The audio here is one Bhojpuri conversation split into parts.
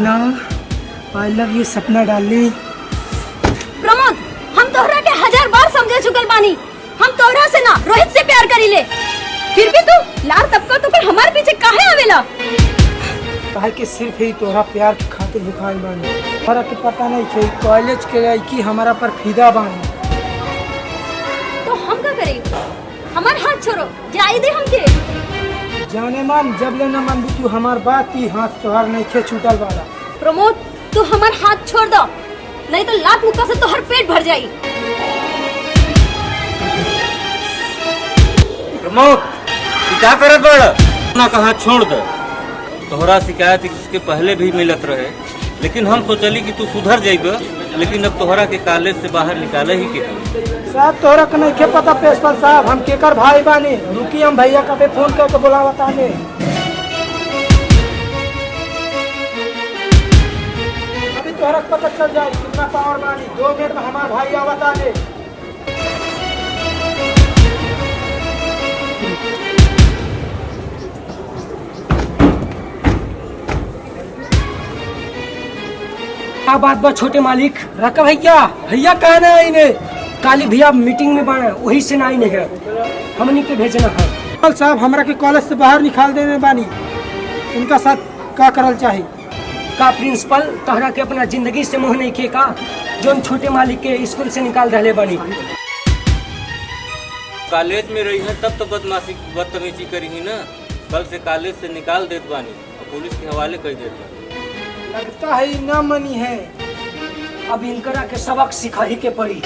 Sapna, I love you Sapna darling. Pramod, हम तोहरा के 1000 बार समझा चुकल बानी। हम तोहरा से ना रोहित से प्यार करीले। फिर भी तू लार तबका तो कर हमारे पीछे काहे आवेला? काहे के सिर्फ ही तोहरा प्यार के खातिर भुखाई बानी। तोहरा के पता नहीं है कॉलेज के लड़की हमारा पर फिदा बानी। तो हम का करी? हमार हाथ छोड़ो, जाई दे हमके। जाने मन जब लेना मन तू हमार बात ही हाथ तोहर नहीं खे छूटल वाला। प्रमोद, तू हमार हाथ छोड़ दो, नहीं तो लात मुक्का से तोहर पेट भर जाई। प्रमोद, तू क्या करत बड़? ना कहा छोड़ दे। तोहरा शिकायत इसके पहले भी मिलत रहे, लेकिन हम सोचली कि तू सुधर जाइबे, लेकिन अब तोहरा के कॉलेज से बाहर निकाले ही के साहब तोहरा के नहीं खे पता प्रिंसिपल साहब हम केकर भाई बानी। रुकी हम भैया का पे फोन करके बुलावा ताने। अभी तोहरा पता चल जाए कितना पावर बानी। 2 मिनट में हमार भाई आवा ताने। क्या बात बा छोटे मालिक? रखा भैया, भैया कहना है इन्हें काली भैया मीटिंग में बाना, वही से नहीं है हमनी के भेजना है। साहब हमरा के कॉलेज से बाहर निकाल देने बानी, उनका साथ का करल चाहिए? का प्रिंसिपल तोहरा के अपना जिंदगी से मोह नहीं के का जोन छोटे मालिक के स्कूल से निकाल रहे बानी? कॉलेज में रही है तब तो बदतमीजी करी ही ना। कल से कॉलेज से निकाल देत बानी और पुलिस के हवाले कर देत बानी। लगता है ना मनी है, अब इनकरा के सबक सिखा ही के पड़ी।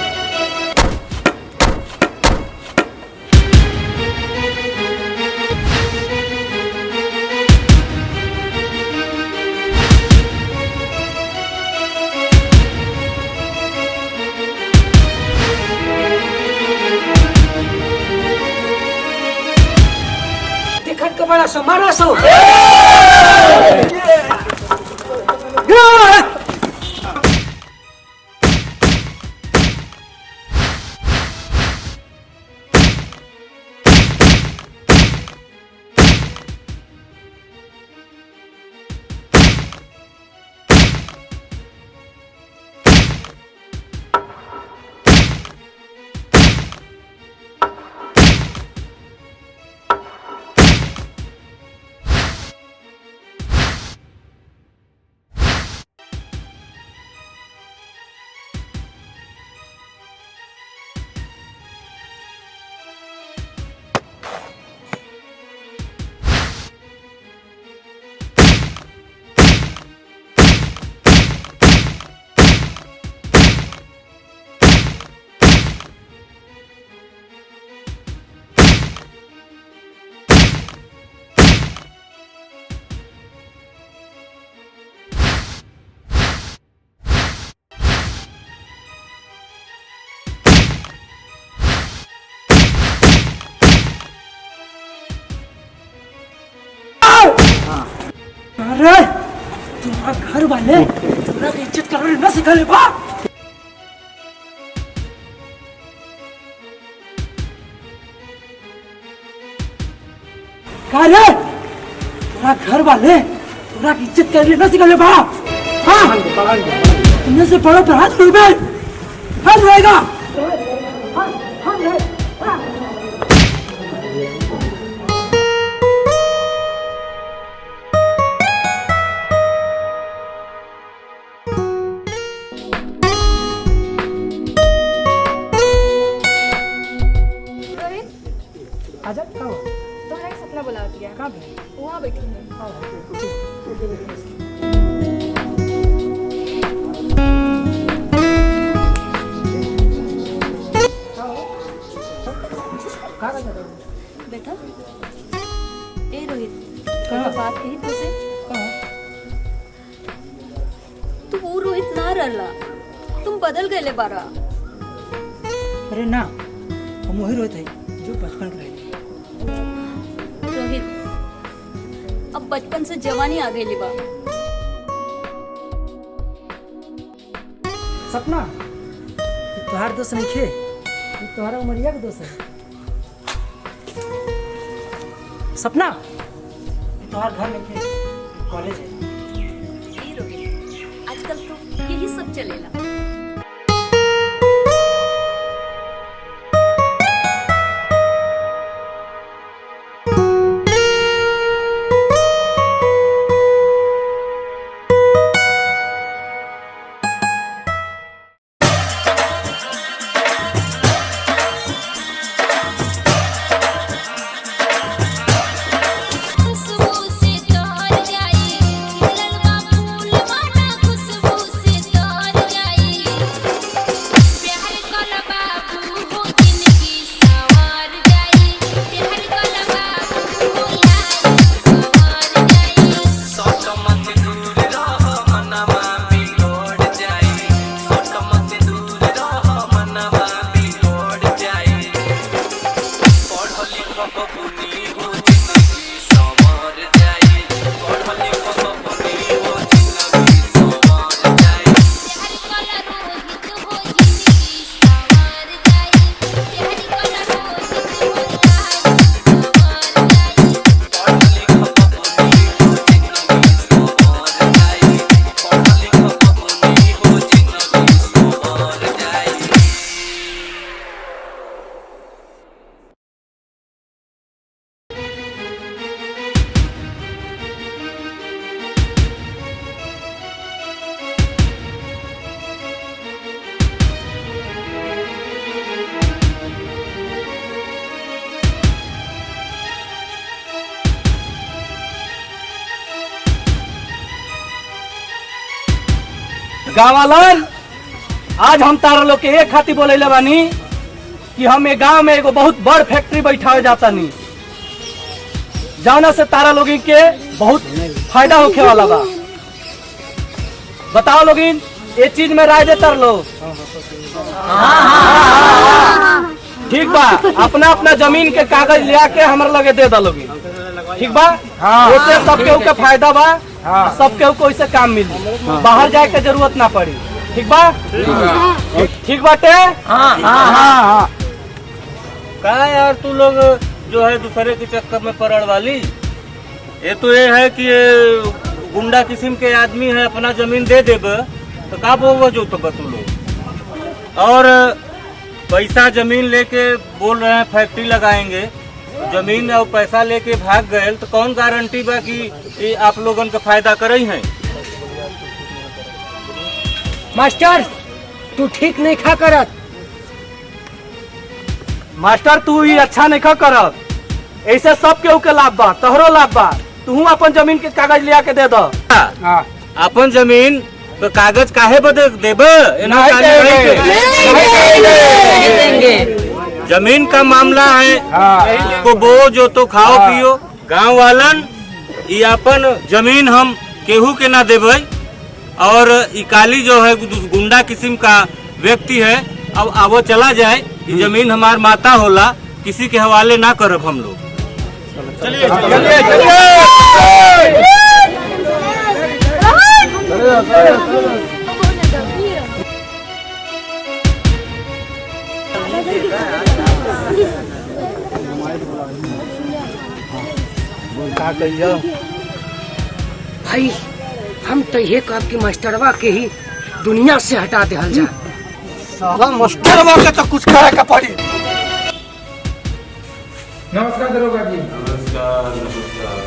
देखत के बड़ा सो मारा सो। अरे तुम्हारा घर वाले तुम्हारा इज्जत करने न सिखाले बा। क्या रे तुम्हारा घर वाले तुम्हारा इज्जत करने न सिखाले बा? हाँ तुमने से बड़ा अपराध हुई बे हाथ रहेगा। आजा कहाँ हो? तोहरा के सपना बुला दिया। कहाँ पे? वहाँ बैठी है। बेटा, ए रोहित, कहाँ? बात कही तुझसे? कहाँ? तू वो रोहित ना रहला, तुम बदल गए ले बारा। अरे ना हम वही रोहित है जो बचपन के रहे। रोहित, अब बचपन से जवानी आ गई बा। सपना तुम्हार दोस्त नहीं खे, तुम्हारा उमरिया का दोस्त है। सपना तुम्हार घर नहीं खे, कॉलेज है। ए रोहित, चलेला। गाँव वालन, आज हम तारा लोग के एक खातिर बोले बानी कि हम ये गांव में एगो बहुत बड़ फैक्ट्री बैठावे जाता नी, जौना से तारा लोगिन के बहुत फायदा होखे वाला बा। बताओ लोगिन, ये चीज में राय देता लो? ठीक बा, अपना अपना जमीन के कागज लिया के हमारे लगे दे दो लोगिन, ठीक बा? उससे सबके के फायदा बा, सबके को इससे काम मिली, बाहर जाए के जरूरत ना पड़ी, ठीक बा? ठीक बाटे? का यार तू लोग जो है दूसरे के चक्कर में पड़ने वाली, ये तो ये है कि ये गुंडा किस्म के आदमी है, अपना जमीन दे देब तो का बोल जो तो तू लोग, और पैसा जमीन लेके बोल रहे हैं फैक्ट्री लगाएंगे, जमीन और पैसा लेके भाग गए तो कौन गारंटी बा कि ये आप लोगन का फायदा करे हैं? मास्टर तू ठीक नहीं खा करत। मास्टर तू ही अच्छा नहीं करत, ऐसे सब केहू के लाभ बा, तोहरो लाभ बा, तू अपन जमीन के कागज लिया के दे दो। अपन जमीन तो कागज काहे बदे देबे? जमीन का मामला है, उसको बो जो तो खाओ पियो। गांव वालन ये अपन जमीन हम केहू के ना देबे, और इकाली जो है गुंडा किस्म का व्यक्ति है, अब वो चला जाए, ये जमीन हमार माता होला, किसी के हवाले ना करब हम लोग। चलिए चलिए भाई हम तो ये कब की मास्टरवा के ही दुनिया से हटा दे जा। साला मास्टरवा के तो कुछ करे का पड़ी। नमस्कार दरोगा जी। नमस्कार नमस्कार।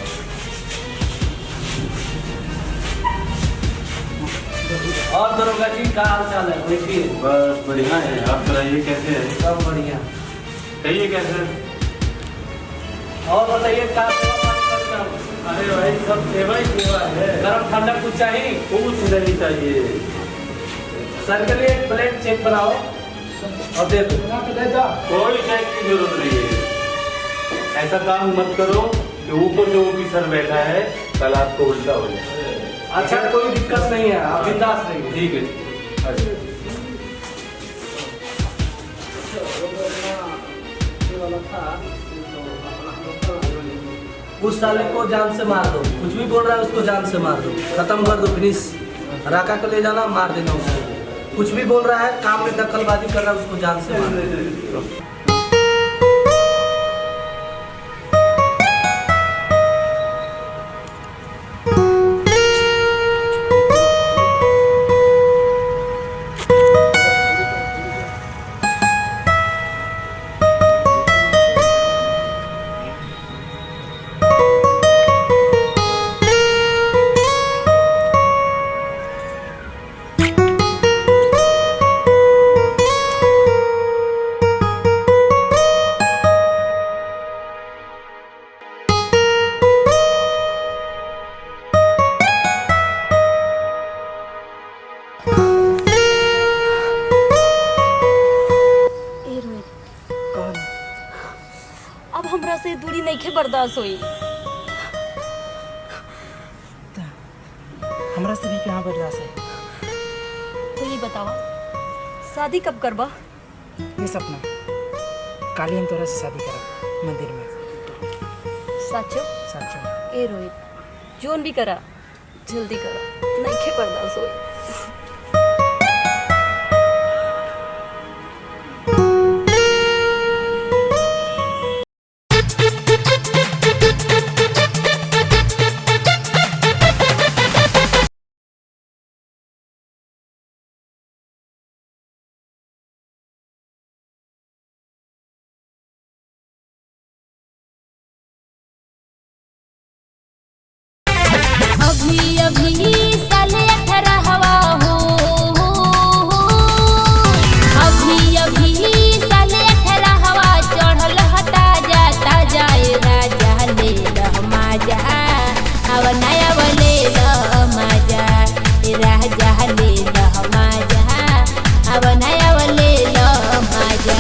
और दरोगा जी क्या हाल चाल है? बैठिए। बस बढ़िया है, आप बताइए कैसे हैं? सब बढ़िया। कहिए कैसे? और बताइए क्या सेवा पानी करता हूँ? अरे भाई सब सेवा ही सेवा है, गरम ठंडा कुछ चाहिए? कुछ नहीं चाहिए। सर के लिए एक प्लेट चेक बनाओ और दे दो। कोई चेक की जरूरत नहीं है। ऐसा काम मत करो कि ऊपर जो ऑफिसर बैठा है कल आपको उल्टा हो जाए। अच्छा कोई दिक्कत नहीं है, आप बिंदास रहिए। ठीक है। अच्छा उस साले को जान से मार दो, कुछ भी बोल रहा है उसको जान से मार दो, खत्म कर दो, फिनिश। राका को ले जाना, मार देना उसको। कुछ भी बोल रहा है, काम में दखलबाजी कर रहा है, उसको जान से मार दो। से दूरी नहीं के बर्दाश्त हुई। हमरा से भी कहाँ बर्दाश्त है। तो ये बतावा शादी कब करबा? ये सपना काली हम तोरा से शादी करब मंदिर में। सचो? सचो। ए रोहित जोन भी करा जल्दी करा, नहीं के बर्दाश्त हुई। अभी अभी साले 18 हो, अभी अभी साले 18 चढ़ल हता जाता जाए राजा ले मजा अब नया ले मजा राजा ले मजा अब नया ले मजा।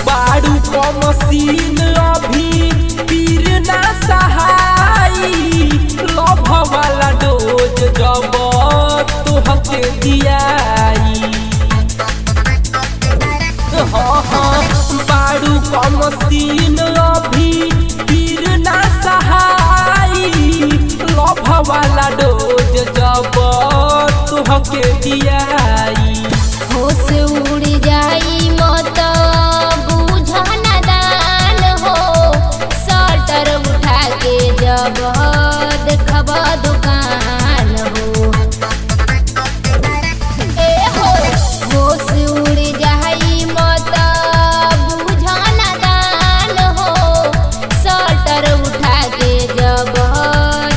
बाड़ू को मशीन अभी पीर ना सहाई, लभ वाला डोज जब तुहके दियाई। हाँ बाड़ू को मशीन अभी पीर ना सहाई, लभ वाला डोज जब तुहके दियाई। होश उड़ जाई मत बुझना दान हो, शटर उठा के जब देखब दुकान हो। ए हो होश उड़ जाई मत बुझना दान हो, शटर उठा के जब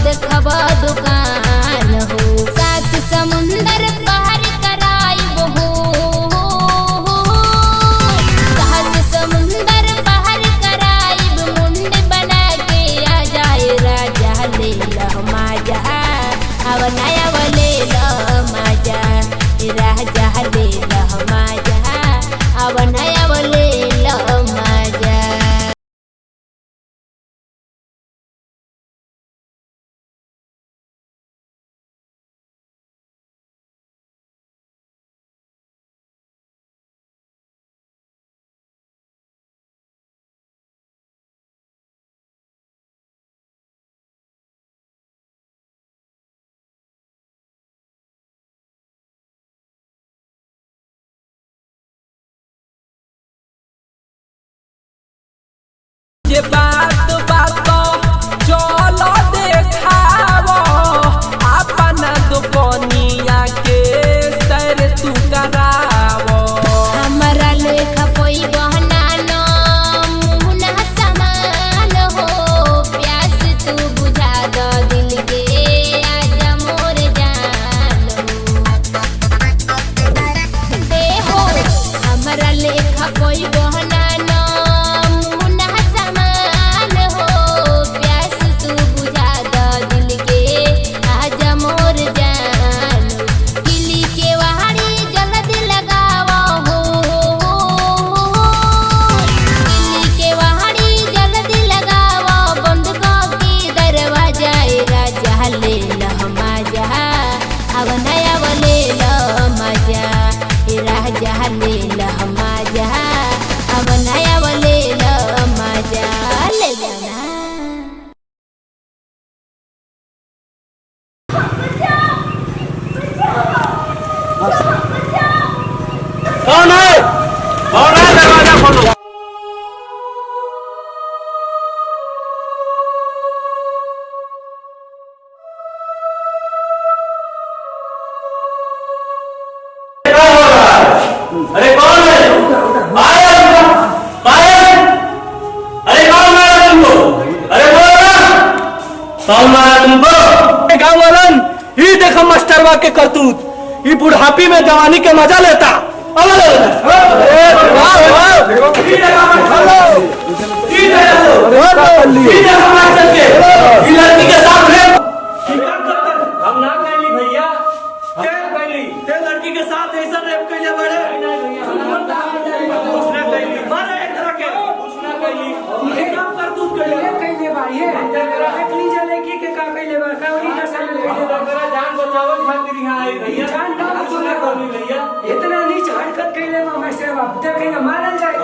देखब दुकान हो। सात समुंदर पार कराइब हो, सात समुंदर पार कराइब, मुंड बना के आ जाए राजा ले मजा अब नया ले मजा राजा ले मजा अब नया ले मजा। ये बात बात चल देखाव, अपना दुपनिया के सर तू कराव। हमरा लेखा कोई बहना न मुहना समान हो, प्यास तू बुझा द दिल के आजा मोर जान हो। हमरा लेखा कोई बहना न मुहना समान हो, प्यास तू बुझा द दिल के आजा मोर जान। किली के वाड़ी जल्दी लगावा हो, किली के वाड़ी जल्दी लगावा, बंद के दरवाजा राजा ले मजा अब नया ले मजा राजा ले मजा अब नया ले मजा ले जाना। कौन है? कौन है? दरवाजा खोलो। अरे कौन है? पायल, पायल, अरे कौन मारा तुमको? अरे बोलो ना, कौन मारा तुमको? गाँव वालन ये देखो मास्टरवा के करतूत, ये बुढ़ापी में जवानी के मजा लेता। लड़की के साथ हम ना कैली भैया, लड़की के साथ ऐसा रेप कैले बड़े मारे एक तरह के ये काम करतूत कैले लड़की के का कैले बा का उरी नशा में कैले बा जान बचाओ खातिर यहाँ आई भैया। जान ना बचाओ भैया इतना नीच हरकत कैले बा मास्टर बाप देखे ना मारल जाए।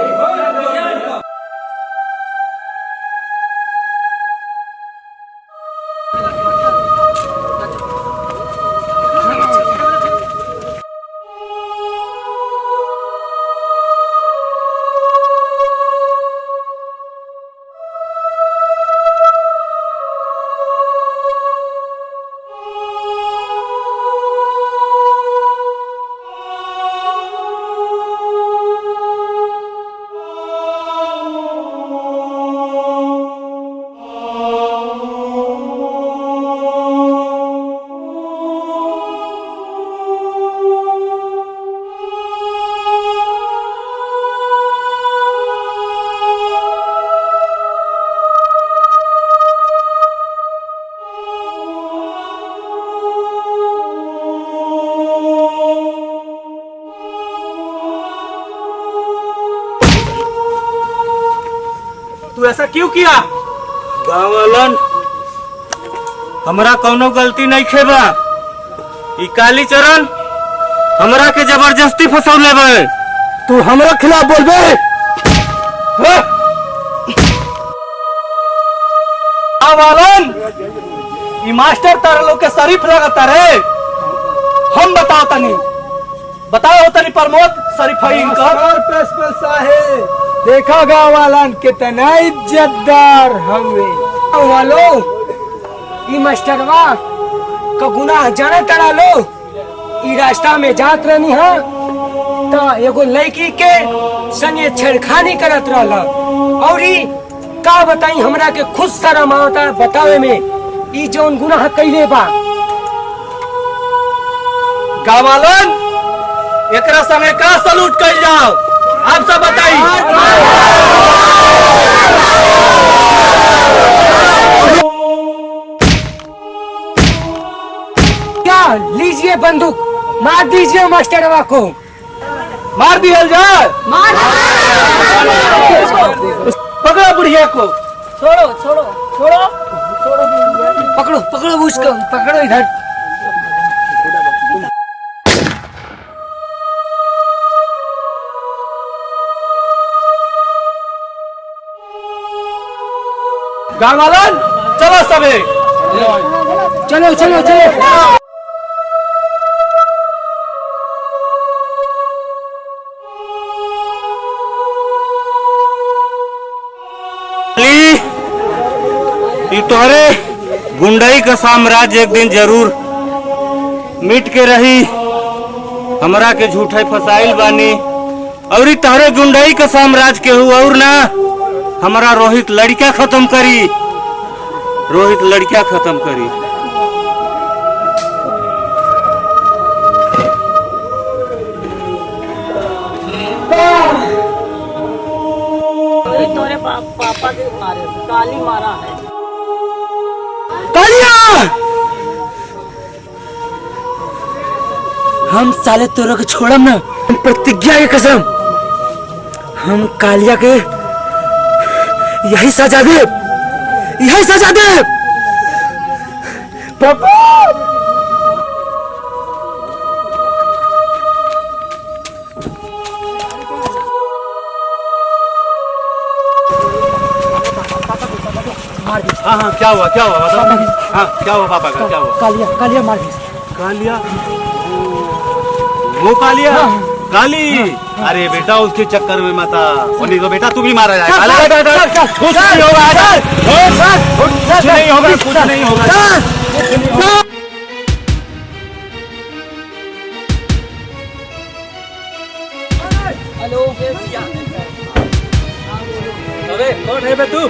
तू ऐसा क्यों किया? गाँव वालन हमरा कौनो गलती नहीं खेबा, ई काली चरण हमरा के जबरदस्ती फंसौले बे। तू हमरा खिलाफ बोलबे? वालन ई मास्टर तारा लोग के शरीफ लगता रे। हम बताओ तनी प्रमोद शरीफ है इनका। प्रिंसिपल साहेब देखा गाँव वालन कितना इज्जतदार हवे। वालो ई मास्टरवा का गुनाह जाने तड़ा लो। ई रास्ता में जात रहनी है तो एगो लड़की के संगे छेड़खानी करत रहला और ई का बताई हमरा के खुद शर्म आवता बतावे में ई जौन गुनाह कैले बा। गावालन एकरा संगे का सलूट कर जाओ आप सब बताई। क्या लीजिए बंदूक मार दीजिए मास्टरवा को। मार दिया जाए। पकड़ो बुढ़िया को। छोड़ो छोड़ो छोड़ो पकड़ो पकड़ो उसको पकड़ो इधर। गावालन चलो सबे चलो चलो चलो। ई तोहरे गुंडाई का साम्राज्य एक दिन जरूर मिट के रही। हमरा के झूठे फसाइल बानी और ई तोहरे गुंडाई का साम्राज्य के हुआ और ना हमारा रोहित लड़का खत्म करी। रोहित लड़का खत्म करी। तोरे पापा के मारे काली मारा है। कालिया हम साले तोरा को छोड़म ना। प्रतिज्ञा के कसम हम कालिया के यही सजा दे यही सजा दे। पापा हाँ हाँ क्या हुआ बताओ। हाँ क्या हुआ पापा का क्या हुआ? कालिया कालिया मार दी। कालिया वो कालिया काली। अरे बेटा उसके चक्कर में मता उन्हीं को बेटा तू भी मारा जाएगा। कुछ नहीं होगा कुछ नहीं होगा कुछ नहीं होगा। हेलो अरे कौन है बे तू?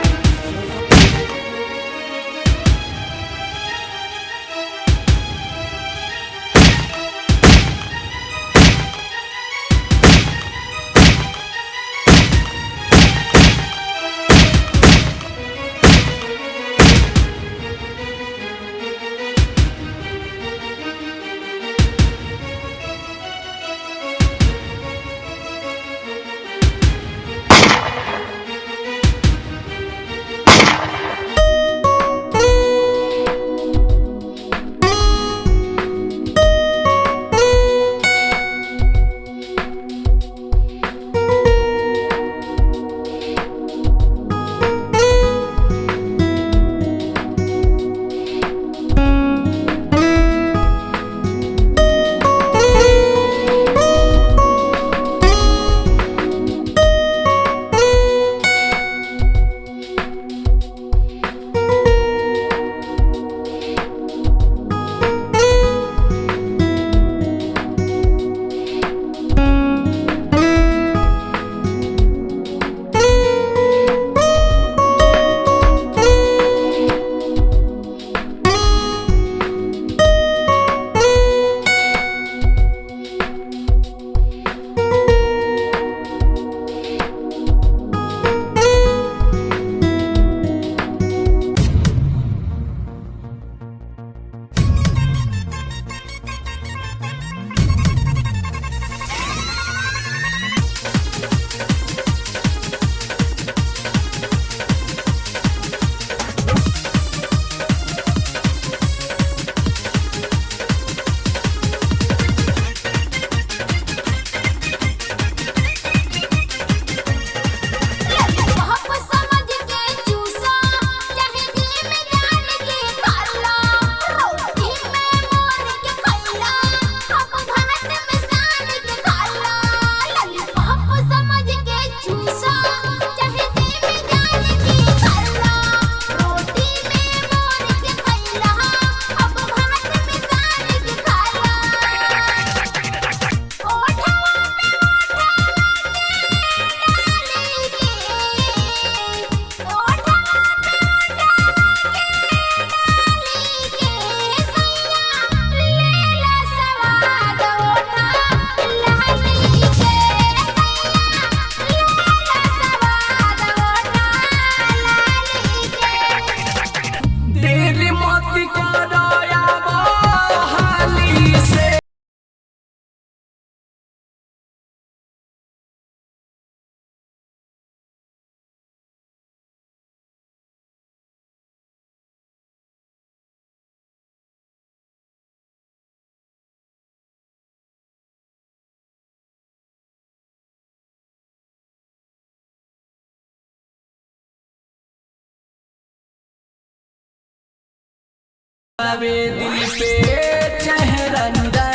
आवे दिल पे चेहरा नुरा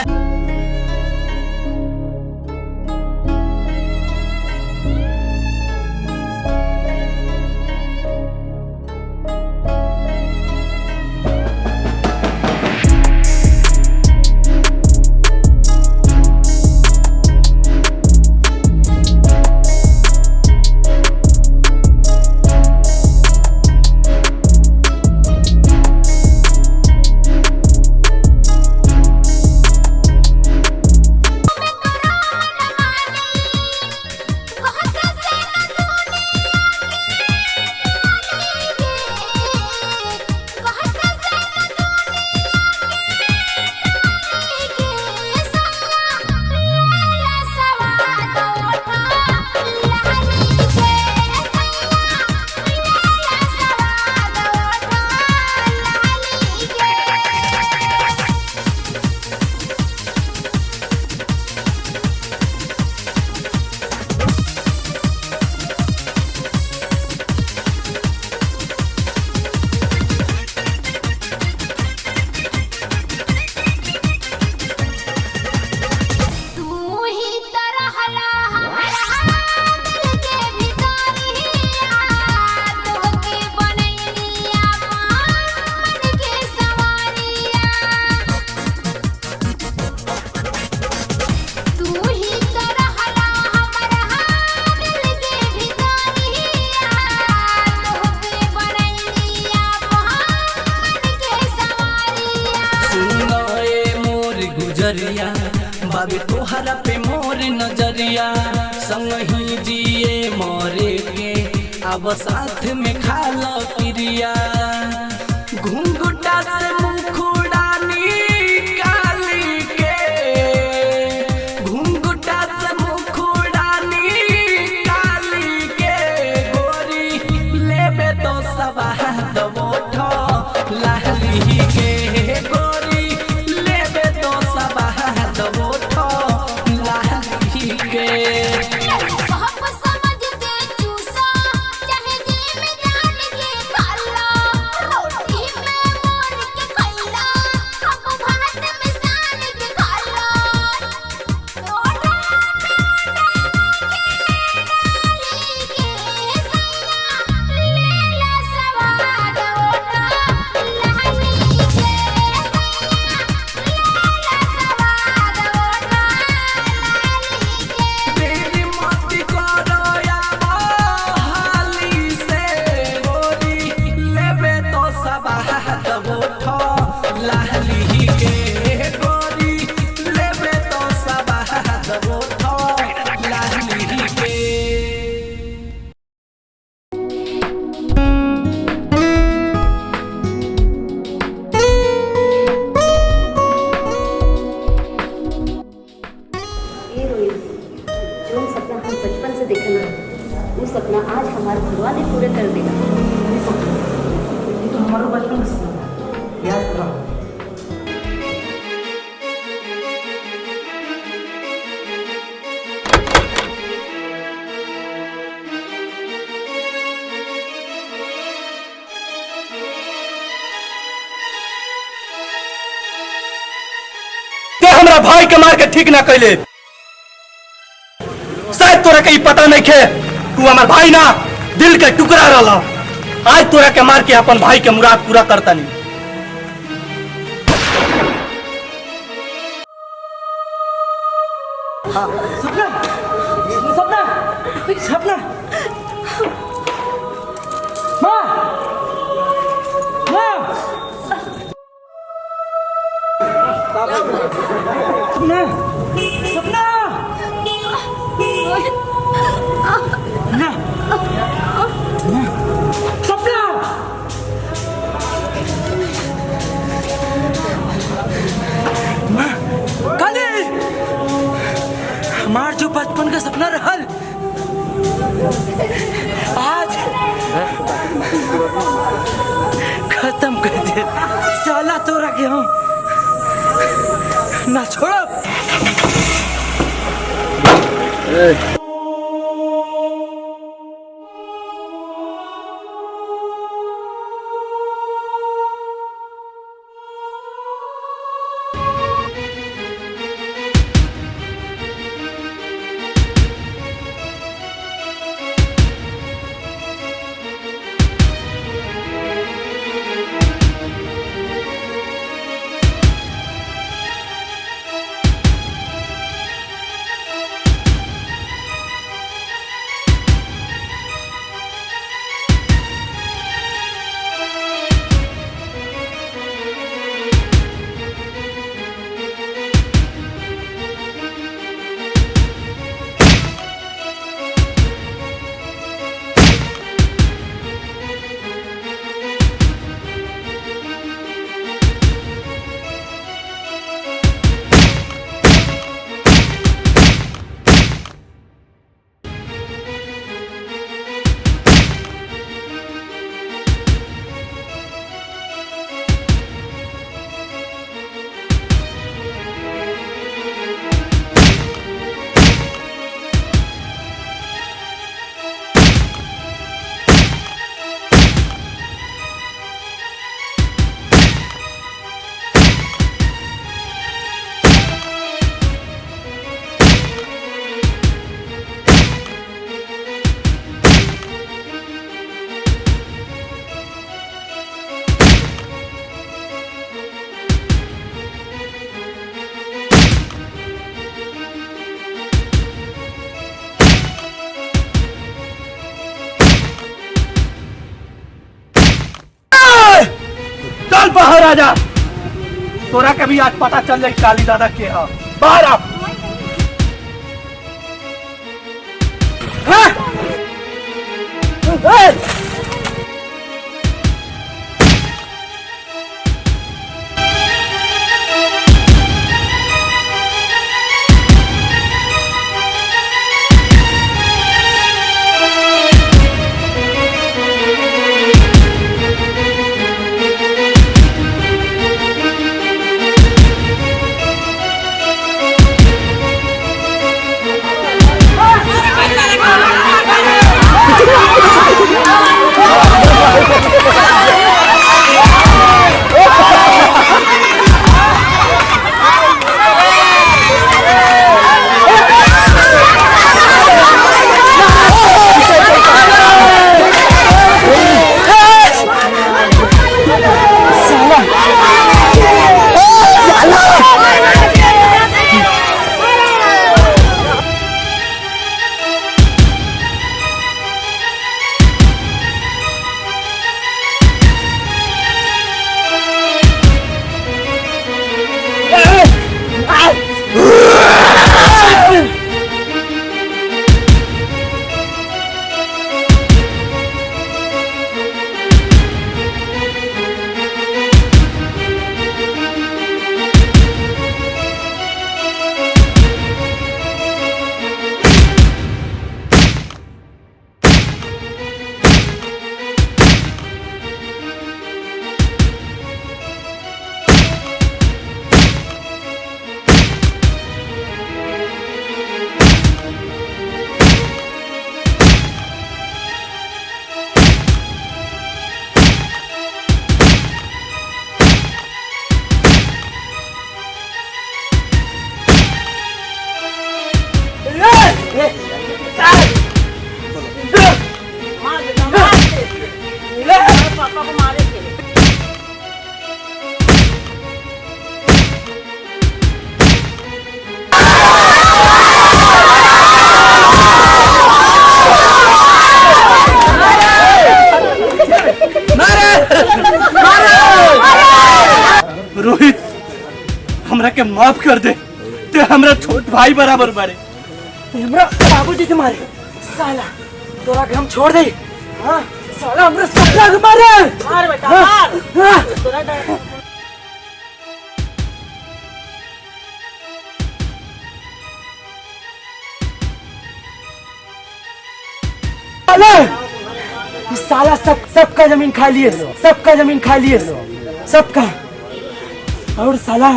गुजरिया बाबे तोहरा पे मोर नजरिया संग ही जिए मोरे के अब साथ में खा लो क्रिया घूंघटा से मुखड़ा निकाली के घूंघटा से मुखड़ा निकाली के गोरी लेबे तो सवाद ओठो लाली के गोरी लेबे तो सवाद ओठो लाली के सपना आज हमारे भगवान ने पूरे कर देगा। ये तो हमारा बचपन का सपना था, याद करो। ते हमरा भाई के मार के ठीक ना कैले, शायद तोरा के पता नहीं खे तू हमार भाई ना दिल के टुकड़ा रहा। आज तोरा के मार के अपन भाई के मुराद पूरा करता नहीं। हाँ, सपना सपना सपना माँ माँ सपना सपना ना सपना काली हमार जो बचपन का सपना रहल आज खत्म कर दे साला तोरा के हम ना छोड़ो। बाहर आ जा। तोरा कभी आज पता चल जाए काली दादा के हा। बाहर आ। हाँ? रोहित, हमरा के माफ कर दे। ते हमरा छोट भाई बराबर बारे। हमरा बाबूजी के मारे साला तोरा के हम छोड़ दे। हाँ साला हमरा साला के मारे। मार बेटा मार। हाँ। इस साला सबका जमीन खा लिए, सबका जमीन खा लिए, सबका। और साला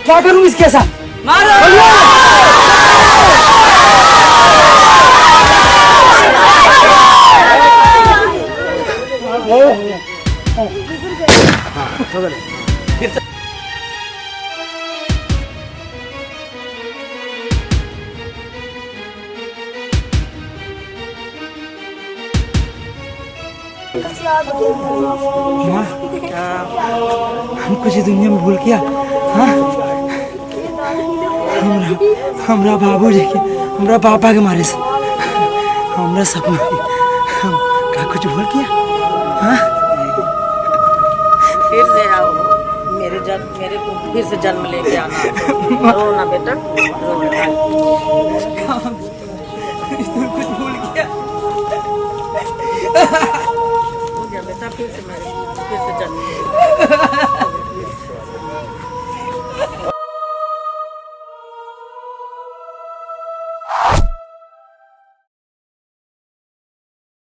क्या करूं इसके साथ? हम कुछ दुनिया में भूल गया। हाँ हमरा बाबूजी के, हमरा पापा के मारे से हमरा सपना हम का कुछ भूल गया। हाँ फिर से आओ, मेरे को फिर से जन्म लेके आना। रो ना बेटा, रो ना। कुछ भूल गया। बेटा फिर से जन्म ले।